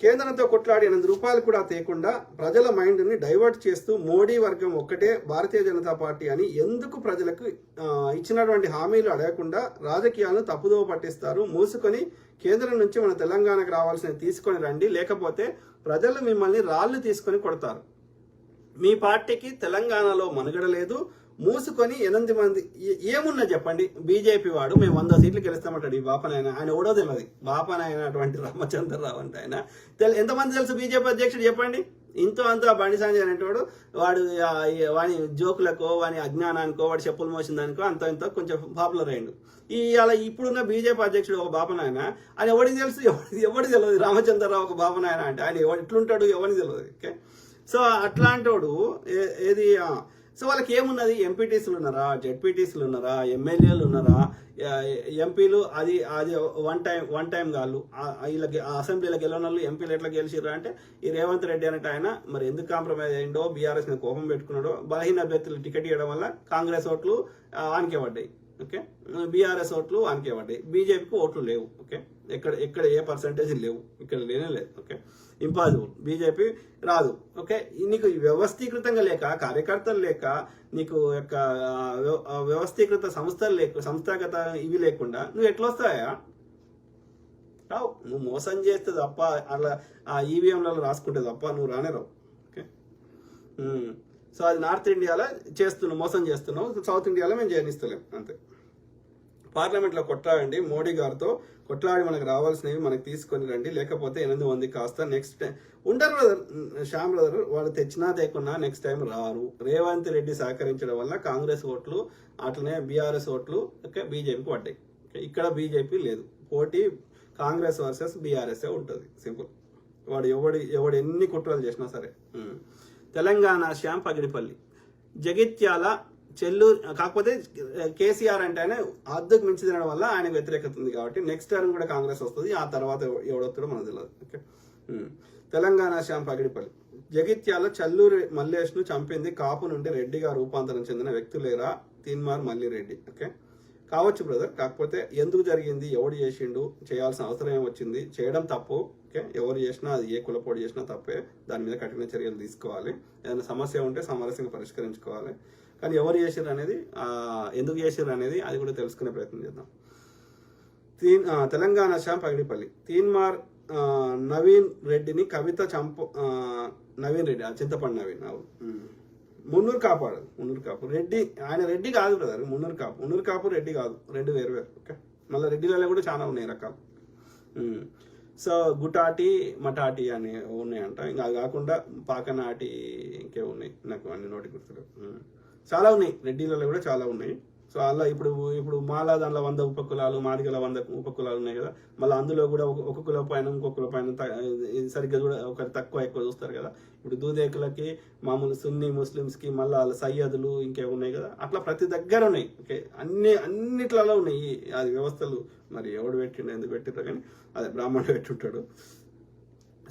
కేంద్రంతో కొట్లాడి 8 రూపాయలు కూడా తేకుండా ప్రజల మైండ్ని డైవర్ట్ చేస్తూ మోడీ వర్గం ఒక్కటే భారతీయ జనతా పార్టీ అని ఎందుకు ప్రజలకు ఇచ్చినటువంటి హామీలు అడగకుండా రాజకీయాలను తప్పుదోవ పట్టిస్తారు? మూసుకొని కేంద్రం నుంచి మన తెలంగాణకు రావాల్సిన తీసుకొని రండి, లేకపోతే ప్రజలు మిమ్మల్ని రాళ్లు తీసుకొని కొడతారు. మీ పార్టీకి తెలంగాణలో మనుగడ లేదు. మూసుకొని 8 మంది ఏమున్నా చెప్పండి. బీజేపీ వాడు మేము 100 సీట్లు గెలుస్తామంటాడు. ఈ బాపనాయన ఆయన ఓడో తెలియదు. బాపనాయనటువంటి రామచంద్రరావు అంటే ఆయన ఎంతమంది తెలుసు బీజేపీ అధ్యక్షుడు చెప్పండి. ఇంతో అంతా బండి సంజయ్ అనేటోడు వాడు వాని జోకులకో వాని అజ్ఞానానికో వాడు చెప్పులు మోసిందానికో అంత ఇంత కొంచెం పాపులర్ అయ్యిండు. అలా ఇప్పుడున్న బీజేపీ అధ్యక్షుడు ఒక బాపనాయన ఆయన ఎవరికి తెలుసు? ఎవరికి తెలియదు. రామచంద్రరావు ఒక బాపనాయన అంటే ఆయన ఎట్లుంటాడు ఎవరికి తెలియదు. ఓకే, సో అట్లాంటోడు ఏది సో వాళ్ళకి ఏమున్నది? ఎంపీటీసీలు ఉన్నారా, జెడ్పీటీసీలు ఉన్నారా, ఎమ్మెల్యేలు ఉన్నారా, ఎంపీలు? అది వన్ టైం కాళ్ళు వీళ్ళకి అసెంబ్లీలకు వెళ్ళిన వాళ్ళు ఎంపీలు ఎట్లా గెలిచిర్రు అంటే ఈ రేవంత్ రెడ్డి అనేట ఆయన మరి ఎందుకు కాంప్రమైజ్ అయ్యిండో, బీఆర్ఎస్ మీద కోపం పెట్టుకున్నాడో, బలహీన అభ్యర్థులు టికెట్ ఇవ్వడం వల్ల కాంగ్రెస్ ఓట్లు ఆనికే పడ్డాయి. ఓకే, బీఆర్ఎస్ ఓట్లు ఆనికే పడ్డాయి. బీజేపీకి ఓట్లు లేవు. ఓకే, ఎక్కడ ఏ పర్సంటేజ్ లేవు, ఇక్కడ లేనే లేదు. Okay, impossible. బీజేపీ రాదు. ఓకే, నీకు వ్యవస్థీకృతంగా లేక, కార్యకర్తలు లేక, నీకు యొక్క వ్యవస్థీకృత సంస్థలు లేక, సంస్థాగత ఇవి లేకుండా నువ్వు ఎట్లా వస్తాయా? రావు. నువ్వు మోసం చేస్తే తప్ప, అలా ఆ ఈవీఎంలలో రాసుకుంటే తప్ప నువ్వు రానే రావు. ఓకే, సో అది నార్త్ ఇండియాలో చేస్తున్నావు, మోసం చేస్తున్నావు. సౌత్ ఇండియాలో మేము చేయనిస్తలేం అంతే. పార్లమెంట్లో కొట్లాడండి, మోడీ గారితో కొట్లాడి మనకు రావాల్సినవి మనకు తీసుకొని రండి, లేకపోతే 8 మంది కాస్త నెక్స్ట్ టైం ఉండరు బ్రదర్. శ్యామ్ బ్రదర్ వాళ్ళు తెచ్చినా తేకున్నా నెక్స్ట్ టైం రారు. రేవంత్ రెడ్డి సహకరించడం వల్ల కాంగ్రెస్ ఓట్లు అట్లనే బీఆర్ఎస్ ఓట్లు బీజేపీకి పడ్డాయి. ఇక్కడ బీజేపీ లేదు. పోటీ కాంగ్రెస్ వర్సెస్ బీఆర్ఎస్ఏ ఉంటుంది. సింపుల్. వాడు ఎవడు ఎన్ని కుట్రలు చేసినా సరే. తెలంగాణ శ్యామ్ పగిడిపల్లి, జగిత్యాల, చెల్లూరు. కాకపోతే కేసీఆర్ అంటే ఆయన అద్దెకు మించి తినడం వల్ల ఆయనకు వ్యతిరేకత ఉంది కాబట్టి నెక్స్ట్ టర్మ్ కూడా కాంగ్రెస్ వస్తుంది. ఆ తర్వాత ఎవడొస్తాడో మనకు తెలియదు. ఓకే, తెలంగాణ శ్యామ్ పగిడిపల్లి, జగిత్యాల చల్లూరు మల్లేష్ను చంపింది కాపు నుండి రెడ్డిగా రూపాంతరం చెందిన వ్యక్తులేరా తీన్మార్ మల్లిరెడ్డి. ఓకే, కావచ్చు బ్రదర్. కాకపోతే ఎందుకు జరిగింది, ఎవడు చేసిండు, చేయాల్సిన అవసరం ఏమొచ్చింది, చేయడం తప్పు. ఓకే, ఎవరు చేసినా అది ఏ కులపోటు చేసినా తప్పే. దాని మీద కఠిన చర్యలు తీసుకోవాలి. ఏదైనా సమస్య ఉంటే సామరస్యంగా పరిష్కరించుకోవాలి. కానీ ఎవరు చేసిర్రు అనేది, ఎందుకు చేసిర్రు అనేది అది కూడా తెలుసుకునే ప్రయత్నం చేద్దాం. తెలంగాణ శ్యామ్ పగిడిపల్లి, తీన్మార్ నవీన్ రెడ్డిని కవిత నవీన్ రెడ్డి, చింతపండు నవీన్, మున్నూరు కాపాడు. మున్నూరు కాపు రెడ్డి, ఆయన రెడ్డి కాదు బ్రదర్. మున్నూరు కాపు రెడ్డి కాదు, రెండు వేరు. ఓకే, మళ్ళీ రెడ్డిలలో కూడా చాలా ఉన్నాయి రకాలు. సో గుటాటి మటాటి అని ఉన్నాయంట. ఇంకా అది కాకుండా పాకనాటి ఇంకే ఉన్నాయి, నాకు అన్ని నోటి గుర్తులు చాలా ఉన్నాయి. రెడ్డిలలో కూడా చాలా ఉన్నాయి. సో అలా ఇప్పుడు మాలా దాంట్లో 100 ఉపకులాలు, మాదిగల 100 ఉపకులాలు ఉన్నాయి కదా. మళ్ళీ అందులో కూడా ఒక కుల పైన ఇంకో కుల పైన సరిగ్గా కూడా ఒకరు తక్కువ ఎక్కువ చూస్తారు కదా. ఇప్పుడు దూదేకులకి, మామూలు సున్నీ ముస్లిమ్స్కి, మళ్ళీ వాళ్ళ సయ్యదులు ఇంకే ఉన్నాయి కదా. అట్లా ప్రతి దగ్గర ఉన్నాయి. ఓకే, అన్నిట్లలో ఉన్నాయి అది వ్యవస్థలు. మరి ఎవడు పెట్టిండు, ఎందుకు పెట్టిండ్రో కానీ అదే బ్రాహ్మణుడు పెట్టుంటాడు.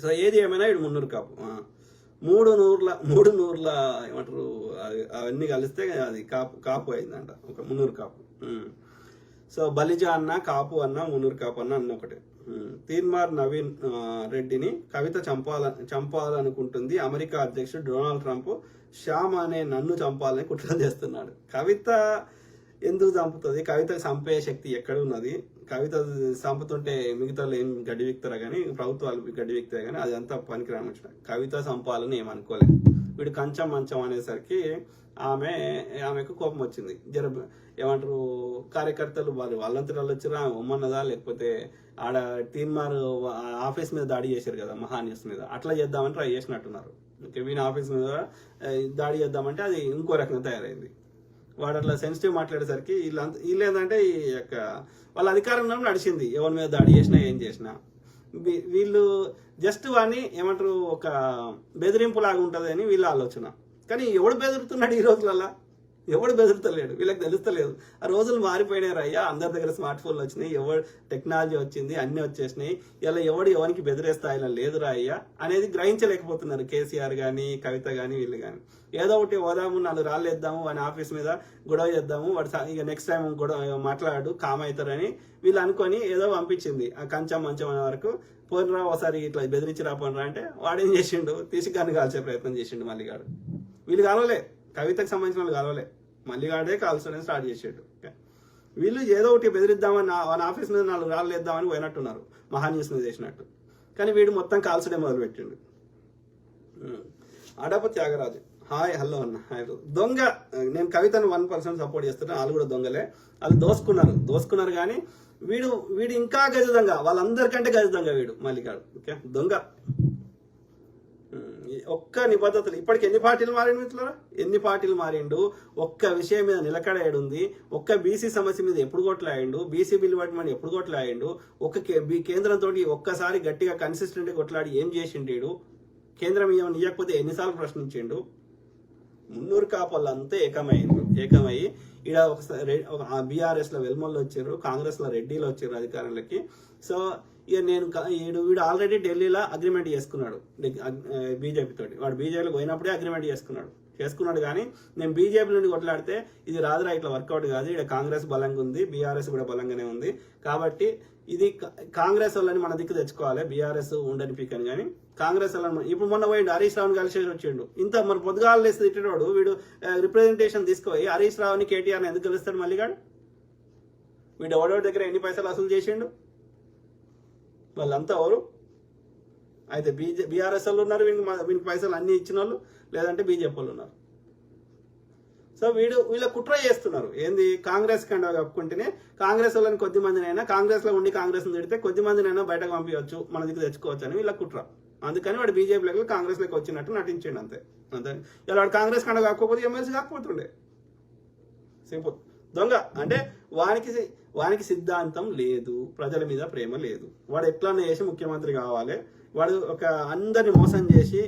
సో ఏది ఏమైనా ఇటు మున్నూరు కాపు, 3 నూర్ల ఏమంటారు, అవన్నీ కలిస్తే అది కాపు అయిందంట. ఒక మున్నూరు కాపు. సో బలిజ అన్న, కాపు అన్న, మున్నూరు కాపు అన్న ఒకటే. తీన్మార్ నవీన్ రెడ్డిని కవిత చంపాలనుకుంటుంది అమెరికా అధ్యక్షుడు డొనాల్డ్ ట్రంప్. శ్యామ్ అనే నన్ను చంపాలని కుట్ర చేస్తున్నాడు. కవిత ఎందుకు చంపుతుంది? కవితకు చంపే శక్తి ఎక్కడ ఉన్నది? కవిత చంపుతుంటే మిగతా ఏం గడ్డి విక్తారా కానీ, ప్రభుత్వాలు గడ్డి విక్తాయి కానీ అది అంతా పనికిరాని వచ్చిన. కవిత చంపాలని ఏమనుకోలేదు. వీడు కంచం మంచం అనేసరికి ఆమెకు కోపం వచ్చింది. ఏమంటారు, కార్యకర్తలు వాళ్ళంతా వచ్చిరా ఉమ్మన్నదా, లేకపోతే ఆడ తీన్మార్ ఆఫీస్ మీద దాడి చేశారు కదా, మహాన్యూస్ మీద. అట్లా చేద్దామని ట్రై చేసినట్టున్నారు. వీని ఆఫీస్ మీద దాడి చేద్దామంటే అది ఇంకో రకంగా తయారైంది. వాడు అట్లా సెన్సిటివ్ మాట్లాడేసరికి వీళ్ళు ఏంటంటే ఈ యొక్క వాళ్ళ అధికారంలో నడిచింది. ఎవరి మీద దాడి చేసినా ఏం చేసినా వీళ్ళు జస్ట్ వాడిని ఏమంటారు, ఒక బెదిరింపు లాగా ఉంటుంది అని వీళ్ళ ఆలోచన. కానీ ఎవడు బెదురుతున్నాడు ఈ రోజులల్లా? ఎవడు బెదురుతలేడు, వీళ్ళకి తెలుస్తలేదు. ఆ రోజులు మారిపోయినాయి అయ్యా, అందరి దగ్గర స్మార్ట్ ఫోన్లు వచ్చినాయి, ఎవరు టెక్నాలజీ వచ్చింది, అన్ని వచ్చేసినాయి. ఇలా ఎవరికి బెదిరే స్థాయిలో లేదురా అయ్యా అనేది గ్రహించలేకపోతున్నారు కేసీఆర్ కానీ, కవిత కానీ, వీళ్ళు కానీ. ఏదో ఒకటి పోదాము, 4 రాళ్ళు వేద్దాము, వాడి ఆఫీస్ మీద గొడవ చేద్దాము, వాడు ఇక నెక్స్ట్ టైం గొడవ మాట్లాడు కామ్ అవుతారని వీళ్ళు అనుకొని ఏదో పంపించింది. ఆ కంచం మంచం అనే వరకు పోయినరా ఒకసారి ఇట్లా బెదిరించి రాపోనరా అంటే వాడేం చేసిండు, తీసి గన్ను కాల్చే ప్రయత్నం చేసిండు మల్లిగాడు. వీళ్ళు కలవలే, కవితకు సంబంధించిన వాళ్ళు కలవలే, మల్లిగాడే కాల్చడం స్టార్ట్ చేసాడు. వీళ్ళు ఏదో ఒకటి బెదిరిద్దామని వాళ్ళ ఆఫీస్ మీద 4 రాళ్ళు వేద్దామని పోయినట్టున్నారు, మహాన్యూస్ మీద చేసినట్టు. కానీ వీడు మొత్తం కాల్చడే మొదలుపెట్టిండు. అడప త్యాగరాజు, హాయ్ హలో అన్న, హాయ్. దొంగ, నేను కవితను 1% సపోర్ట్ చేస్తున్నాను, వాళ్ళు కూడా దొంగలే, వాళ్ళు దోసుకున్నారు కానీ వీడు ఇంకా గజదంగా, వాళ్ళందరికంటే గజదంగా వీడు మల్లిగాడు. ఓకే, దొంగ. ఒక్క నిబద్ధతలు ఇప్పటికి ఎన్ని పార్టీలు మారిండు మిత్రులారా, ఎన్ని పార్టీలు మారిండు. ఒక్క విషయం మీద నిలకడేడుంది. ఒక్క బీసీ సమస్య మీద ఎప్పుడు కొట్లాడిండు, బీసీ బిల్లు పట్టమని ఎప్పుడు కొట్లాడిండు, కేంద్రంతో ఒక్కసారి గట్టిగా కన్సిస్టెంట్గా కొట్లాడి ఏం చేసిండేడు, కేంద్రం ఏమైనా ఇవ్వకపోతే ఎన్నిసార్లు ప్రశ్నించిండు. 300 కాపులంతా ఏకమయ్యి ఈడ ఒకసారి బీఆర్ఎస్ లో వెల్మోళ్ళు వచ్చారు, కాంగ్రెస్ లో రెడ్డిలు వచ్చారు అధికారంలోకి. సో ఇక వీడు ఆల్రెడీ ఢిల్లీలో అగ్రిమెంట్ చేసుకున్నాడు బీజేపీ తోటి. వాడు బీజేపీలో పోయినప్పుడే అగ్రిమెంట్ చేసుకున్నాడు కానీ నేను బీజేపీ నుండి కొట్లాడితే ఇది రాదురా, ఇట్లా వర్కౌట్ కాదు, ఇక్కడ కాంగ్రెస్ బలంగా ఉంది, బీఆర్ఎస్ కూడా బలంగానే ఉంది, కాబట్టి ఇది కాంగ్రెస్ వాళ్ళని మన దిక్కు తెచ్చుకోవాలి, బీఆర్ఎస్ ఉండని పీకని. కానీ కాంగ్రెస్ వాళ్ళని ఇప్పుడు మొన్న పోయిండు, హరీష్ రావుని కలిసి వచ్చిండు. ఇంత మన పొద్దుగాలు వేసి తిట్టినోడు వీడు రిప్రజెంటేషన్ తీసుకుపోయి హరీష్ రావుని కేటీఆర్ని ఎందుకు గెలుస్తాడు మల్లిగాడు? వీడు ఎవడెవరి దగ్గర ఎన్ని పైసలు వసూలు చేసిండు, వాళ్ళంతా ఎవరు? అయితే బీఆర్ఎస్ వాళ్ళు ఉన్నారు, వీనికి పైసలు అన్ని ఇచ్చిన వాళ్ళు, లేదంటే బీజేపీ వాళ్ళు ఉన్నారు. సో వీళ్ళ కుట్ర చేస్తున్నారు. ఏంది, కాంగ్రెస్ కండ కప్పుకుంటేనే కాంగ్రెస్ వాళ్ళని కొద్ది మందినైనా, కాంగ్రెస్ లో ఉండి కాంగ్రెస్ తిడితే కొద్ది మందినైనా బయటకు పంపించవచ్చు, మన దగ్గర తెచ్చుకోవచ్చు అని వీళ్ళ కుట్ర. అందుకని వాడు బీజేపీలోకి కాంగ్రెస్లోకి వచ్చినట్టు నటించండి అంతే. ఇలా వాడు కాంగ్రెస్ కండ కాకపోతే ఎమ్మెల్సీ కాకపోతుండే. సింపుల్. దొంగ అంటే వానికి సిద్ధాంతం లేదు, ప్రజల మీద ప్రేమ లేదు. వాడు ఎట్లన్నా చేసి ముఖ్యమంత్రి కావాలి, వాడు అందరిని మోసం చేసి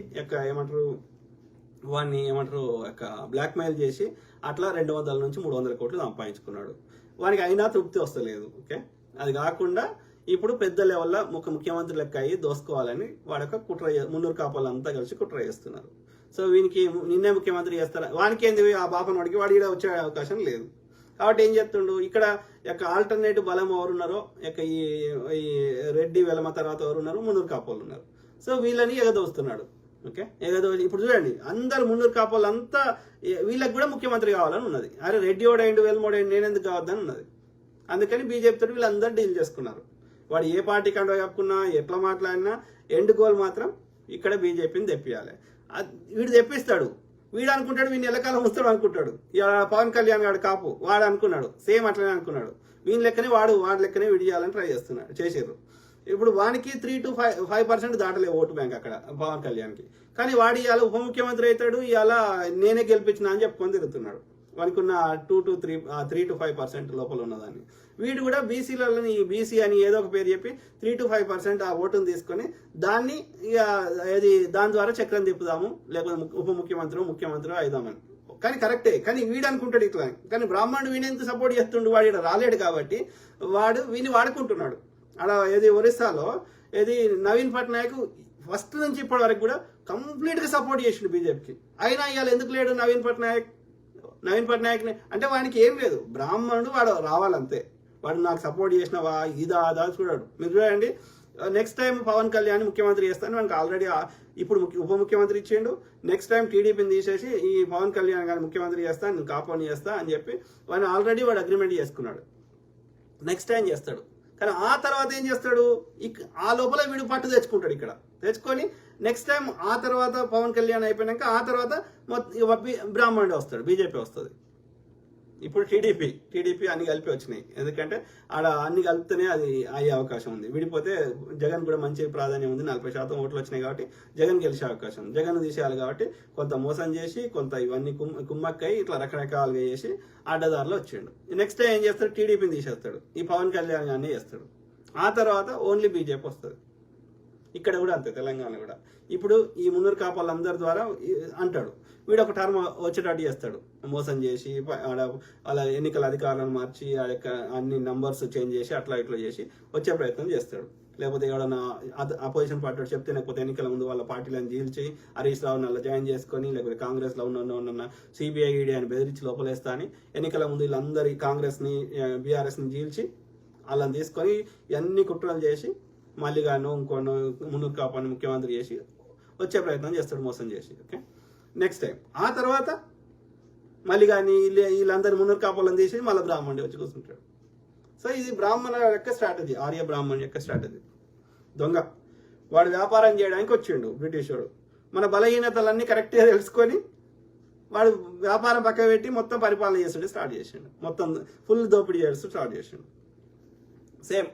బ్లాక్మెయిల్ చేసి అట్లా 200 నుంచి 300 కోట్లు సంపాదించుకున్నాడు. వానికి అయినా తృప్తి వస్తలేదు. ఓకే, అది కాకుండా ఇప్పుడు పెద్ద లెవెల్లో ముఖ్యమంత్రి లెక్క అయ్యి దోసుకోవాలని వాడొక కుట్ర, 300 కాపాలంతా కలిసి కుట్ర చేస్తున్నారు. సో వీనికి నిన్నే ముఖ్యమంత్రి చేస్తారా, వానికి ఏంది ఆ బాపన వాడికి వాడి వచ్చే అవకాశం లేదు. కాబట్టి ఏం చెప్తుండు, ఇక్కడ ఆల్టర్నేటివ్ బలం ఎవరున్నారో ఈ రెడ్డి వెలమ తర్వాత ఎవరున్నారు, 300 కాపాలు ఉన్నారు. సో వీళ్ళని ఎగదోస్తున్నాడు. ఓకే, ఇప్పుడు చూడండి, అందరు 300 కాపాలు అంతా వీళ్ళకి కూడా ముఖ్యమంత్రి కావాలని ఉన్నది. అరే రెడ్డి ఓడైండు, వెల్మోడైండు, నేనెందుకు కావద్దని ఉన్నది. అందుకని బీజేపీ తోటి వీళ్ళందరూ డీల్ చేసుకున్నారు. వాడు ఏ పార్టీ కంటే కప్పుకున్నా, ఎట్లా మాట్లాడినా ఎండ్ గోల్ మాత్రం ఇక్కడ బీజేపీని తెప్పియాలి. వీడు తెప్పిస్తాడు, వీడు అనుకుంటాడు వీడిని ఎల్లకాలం వస్తాడు అనుకుంటాడు. ఇలా పవన్ కళ్యాణ్ గారు కాపు వాడు అనుకున్నాడు, సేమ్ అట్లనే అనుకున్నాడు. వీని లెక్కనే వాడి లెక్కనే వీడు చేయాలని ట్రై చేసారు. ఇప్పుడు వానికి 3 to 5% దాటలే ఓటు బ్యాంక్ అక్కడ పవన్ కళ్యాణ్కి. కానీ వాడు ఇవాళ ఉప ముఖ్యమంత్రి అవుతాడు, ఇవాళ నేనే గెలిపించిన అని చెప్పుకొని తిరుగుతున్నాడు. వానికి ఉన్న 3 to 5% లోపల ఉన్నదాన్ని. వీడు కూడా బీసీలని బీసీ అని ఏదో ఒక పేరు చెప్పి 3 to 5% ఆ ఓటును తీసుకొని దాన్ని దాని ద్వారా చక్రం తిప్పుదాము, లేకపోతే ఉప ముఖ్యమంత్రి అయిదామని. కానీ కరెక్టే, కానీ వీడు అనుకుంటాడు ఇట్లా. కానీ బ్రాహ్మణుడు వీని ఎంత సపోర్ట్ చేస్తుండు, వాడు ఇక్కడ రాలేడు కాబట్టి వాడు వీని వాడుకుంటున్నాడు. అలా ఒరిస్సాలో నవీన్ పట్నాయక్ ఫస్ట్ నుంచి ఇప్పటి వరకు కూడా కంప్లీట్ గా సపోర్ట్ చేసిండు బీజేపీకి. అయినా ఇవాళ ఎందుకు లేడు నవీన్ పట్నాయక్ అంటే వానికి ఏం లేదు, బ్రాహ్మణుడు వాడు రావాలంతే. వాడు నాకు సపోర్ట్ చేసినవా అదా చూడాడు. మీరు చూడండి, నెక్స్ట్ టైం పవన్ కళ్యాణ్ ముఖ్యమంత్రి చేస్తాను, మనకు ఆల్రెడీ ఇప్పుడు ఉప ముఖ్యమంత్రి ఇచ్చిండు. నెక్స్ట్ టైం టీడీపీని తీసేసి ఈ పవన్ కళ్యాణ్ గారిని ముఖ్యమంత్రి చేస్తా, నేను కాపాని చేస్తా అని చెప్పి వాడిని ఆల్రెడీ వాడు అగ్రిమెంట్ చేసుకున్నాడు. నెక్స్ట్ టైం చేస్తాడు. కానీ ఆ తర్వాత ఏం చేస్తాడు, ఆ లోపల వీడు పట్టు తెచ్చుకుంటాడు. ఇక్కడ తెచ్చుకొని నెక్స్ట్ టైం ఆ తర్వాత పవన్ కళ్యాణ్ అయిపోయినాక ఆ తర్వాత బ్రాహ్మణుడు వస్తాడు, బీజేపీ వస్తుంది. ఇప్పుడు టీడీపీ అన్ని కలిపి వచ్చినాయి. ఎందుకంటే ఆడ అన్ని కలిపితేనే అది అయ్యే అవకాశం ఉంది. విడిపోతే జగన్ కూడా మంచి ప్రాధాన్యం ఉంది, 40% ఓట్లు వచ్చినాయి కాబట్టి జగన్ గెలిచే అవకాశం ఉంది. జగన్ తీసేయాలి కాబట్టి కొంత మోసం చేసి, కొంత ఇవన్నీ కుమ్మక్కై ఇట్లా రకరకాలుగా చేసి అడ్డదారిలో వచ్చిండు. నెక్స్ట్ టైం ఏం చేస్తాడు, టీడీపీని తీసేస్తాడు, ఈ పవన్ కళ్యాణ్ గారిని చేస్తాడు. ఆ తర్వాత ఓన్లీ బీజేపీ వస్తుంది. ఇక్కడ కూడా అంతే, తెలంగాణ కూడా. ఇప్పుడు ఈ మున్నూరు కాపాలందరి ద్వారా అంటాడు, వీడు ఒక టర్మ్ వచ్చేటట్టు చేస్తాడు, మోసం చేసి అలా ఎన్నికల అధికారులను మార్చి ఆ యొక్క అన్ని నంబర్స్ చేంజ్ చేసి అట్లా ఇట్లా చేసి వచ్చే ప్రయత్నం చేస్తాడు. లేకపోతే ఎవడన్నా అపోజిషన్ పార్టీ చెప్తే, లేకపోతే ఎన్నికల ముందు వాళ్ళ పార్టీలను చీల్చి హరీష్ రావుని అలా జాయిన్ చేసుకొని, లేకపోతే కాంగ్రెస్లో ఉన్న సిబిఐ ఈడీ అని బెదిరించి లోపలేస్తా అని ఎన్నికల ముందు వీళ్ళందరి కాంగ్రెస్ని బీఆర్ఎస్ని చీల్చి వాళ్ళని తీసుకొని అన్ని కుట్రలు చేసి మళ్ళీగాను ఇంకోను మున్నూరు కాపాని ముఖ్యమంత్రి చేసి వచ్చే ప్రయత్నం చేస్తాడు, మోసం చేసి. ఓకే, నెక్స్ట్ టైం ఆ తర్వాత మళ్ళీ కానీ వీళ్ళందరి మున్నూరు కాపాలను తీసి మళ్ళీ బ్రాహ్మణుడు వచ్చి కూర్చుంటాడు. సో ఇది బ్రాహ్మణ యొక్క స్ట్రాటజీ, ఆర్య బ్రాహ్మణ్ యొక్క స్ట్రాటజీ. దొంగ వాడు వ్యాపారం చేయడానికి వచ్చిండు బ్రిటిష్ వాడు, మన బలహీనతలన్నీ కరెక్ట్గా తెలుసుకొని వాడు వ్యాపారం పక్క పెట్టి మొత్తం పరిపాలన చేస్తుండే స్టార్ట్ చేసిండు, మొత్తం ఫుల్ దోపిడీ చేస్తూ స్టార్ట్ చేసిండు. సేమ్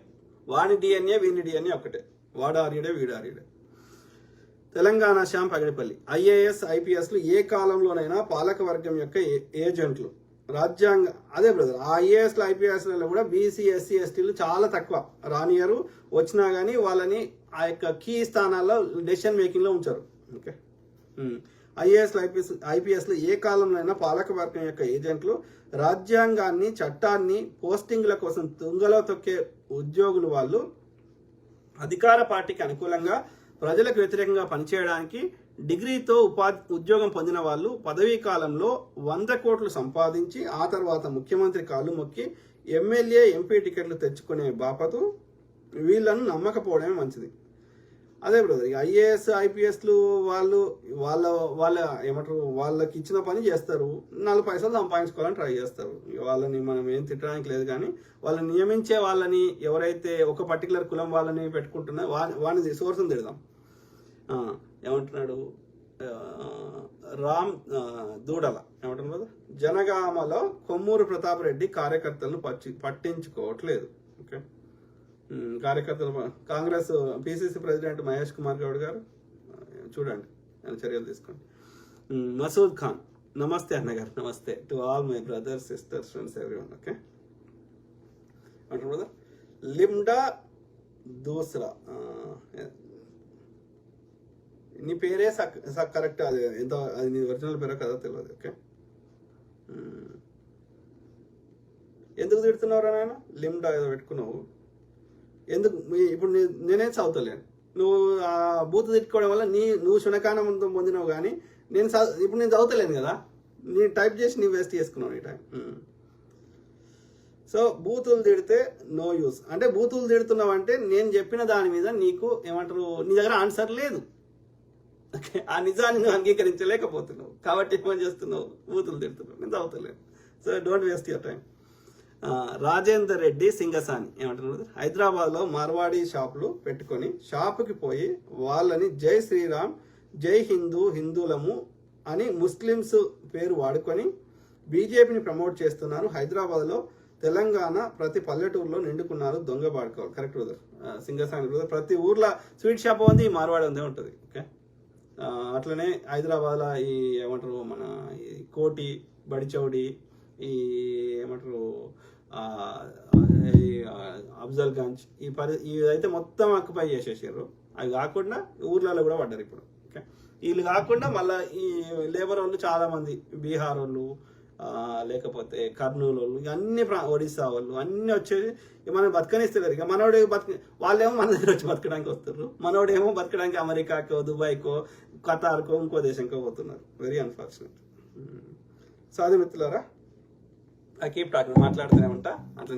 వాడి డిఎన్ఏ వీని డిఎన్ఏ ఒకటే, వాడు ఆర్యుడే వీడు ఆర్యుడే. తెలంగాణ శ్యామ్ పగడిపల్లి, ఐఏఎస్ ఐపీఎస్లు ఏ కాలంలోనైనా పాలక వర్గం యొక్క ఏజెంట్లు. రాజ్యాంగ అదే బ్రదర్, ఆ ఐఏఎస్లు ఐపీఎస్లలో కూడా బీసీ ఎస్సీ ఎస్టీలు చాలా తక్కువ రానియరు, వచ్చినా కానీ వాళ్ళని ఆ యొక్క కీ స్థానాల్లో డెసిషన్ మేకింగ్లో ఉంచారు. ఓకే, ఐఏఎస్లు ఐపీఎస్లు ఏ కాలంలోనైనా పాలక వర్గం యొక్క ఏజెంట్లు. రాజ్యాంగాన్ని చట్టాన్ని పోస్టింగ్ల కోసం తుంగలో తొక్కే ఉద్యోగులు వాళ్ళు. అధికార పార్టీకి అనుకూలంగా ప్రజలకు వ్యతిరేకంగా పనిచేయడానికి డిగ్రీతో ఉద్యోగం పొందిన వాళ్ళు పదవీ కాలంలో 100 కోట్లు సంపాదించి ఆ తర్వాత ముఖ్యమంత్రి కాళ్ళు మొక్కి ఎమ్మెల్యే ఎంపీ టికెట్లు తెచ్చుకునే బాపతు వీళ్ళను నమ్మకపోవడమే మంచిది. అదే బ్రదర్, ఐఏఎస్ ఐపీఎస్లు వాళ్ళ ఏమంటారు, వాళ్ళకి ఇచ్చిన పని చేస్తారు, 4 పైసలు సంపాదించుకోవాలని ట్రై చేస్తారు. వాళ్ళని మనం ఏం తిట్టడానికి లేదు, కానీ వాళ్ళని నియమించే వాళ్ళని ఎవరైతే ఒక పర్టికులర్ కులం వాళ్ళని పెట్టుకుంటున్నా వాడిని సోర్స్ని తిడదాం. ఏమంటున్నాడు రామ్ దూడల, ఏమంటున్నారు కదా, జనగామలో కొమ్మూరు ప్రతాప్ రెడ్డి కార్యకర్తలను పట్టించుకోవట్లేదు. ఓకే, కార్యకర్తలు కాంగ్రెస్ పిసిసి ప్రెసిడెంట్ మహేష్ కుమార్ గౌడ్ గారు చూడండి, చర్యలు తీసుకోండి. మసూద్ ఖాన్, నమస్తే అన్నగారు, నమస్తే to all my brothers sisters friends everyone. Okay, అంటారు బ్రదర్. లిమ్డా దూసరా, నీ పేరే కరెక్ట్, అది ఎంత, అది నీ ఒరిజినల్ పేరే కదా తెలియదు. ఓకే, ఎందుకు తిడుతున్నావురా నాయన, లిమ్డా ఏదో పెట్టుకున్నావు ఎందుకు? ఇప్పుడు నేనేం చదువుతలేను, నువ్వు ఆ బూత్ తిట్టుకోవడం వల్ల నువ్వు శునకానం పొందినావు, కానీ ఇప్పుడు నేను చదువుతలేను కదా, నీ టైప్ చేసి నీ వేస్ట్ చేసుకున్నావు నీ టైం. సో బూతులు తిడితే నో యూస్, అంటే బూతులు తిడుతున్నావు అంటే నేను చెప్పిన దాని మీద నీకు ఏమంటారు, నీ దగ్గర ఆన్సర్ లేదు, ఆ నిజాన్ని నువ్వు అంగీకరించలేకపోతున్నావు, కాబట్టి ఏమో చేస్తున్నావు, బూతులు తిడుతున్నావు, నేను చదువుతలేను. So don't waste your time. Rajender Reddy Singasani, ఏమంటున్నారు, హైదరాబాద్లో మార్వాడి షాపులు పెట్టుకొని షాపుకి పోయి వాళ్ళని జై శ్రీరామ్ జై హిందువులము అని ముస్లిమ్స్ పేరు వాడుకొని బీజేపీని ప్రమోట్ చేస్తున్నారు. హైదరాబాద్లో తెలంగాణ ప్రతి పల్లెటూరులో నిండుకున్నారు దొంగ బాడుకోవాలి. Correct brother, Singasani brother. ప్రతి ఊర్లో స్వీట్ షాప్ ఉంది, మార్వాడి ఉందే ఉంటుంది. ఓకే, అట్లనే హైదరాబాద్లో ఈ ఏమంటారు మన ఈ కోటి బడిచౌడి, ఈ ఏమంటారు అఫ్జల్ గంజ్, ఇదైతే మొత్తం ఆక్యుపై చేసేసారు. అవి కాకుండా ఊర్లలో కూడా పడ్డారు ఇప్పుడు. ఓకే, వీళ్ళు కాకుండా మళ్ళీ ఈ లేబర్ వాళ్ళు చాలా మంది, బీహార్ వాళ్ళు, లేకపోతే కర్నూలు వాళ్ళు, అన్ని ఒడిస్సా వాళ్ళు అన్ని వచ్చేసి మనం బతకనిస్తారు. ఇక మనోడు వాళ్ళేమో మన దగ్గర వచ్చి బతకడానికి వస్తారు, మనోడేమో బతకడానికి అమెరికాకో దుబాయ్కో ఖతార్కో ఇంకో దేశంకో పోతున్నారు. Very unfortunate. సో అది మిత్రులారా, ఐ కీప్ టాకింగ్, మాట్లాడుతూనే ఉంటా అట్లా.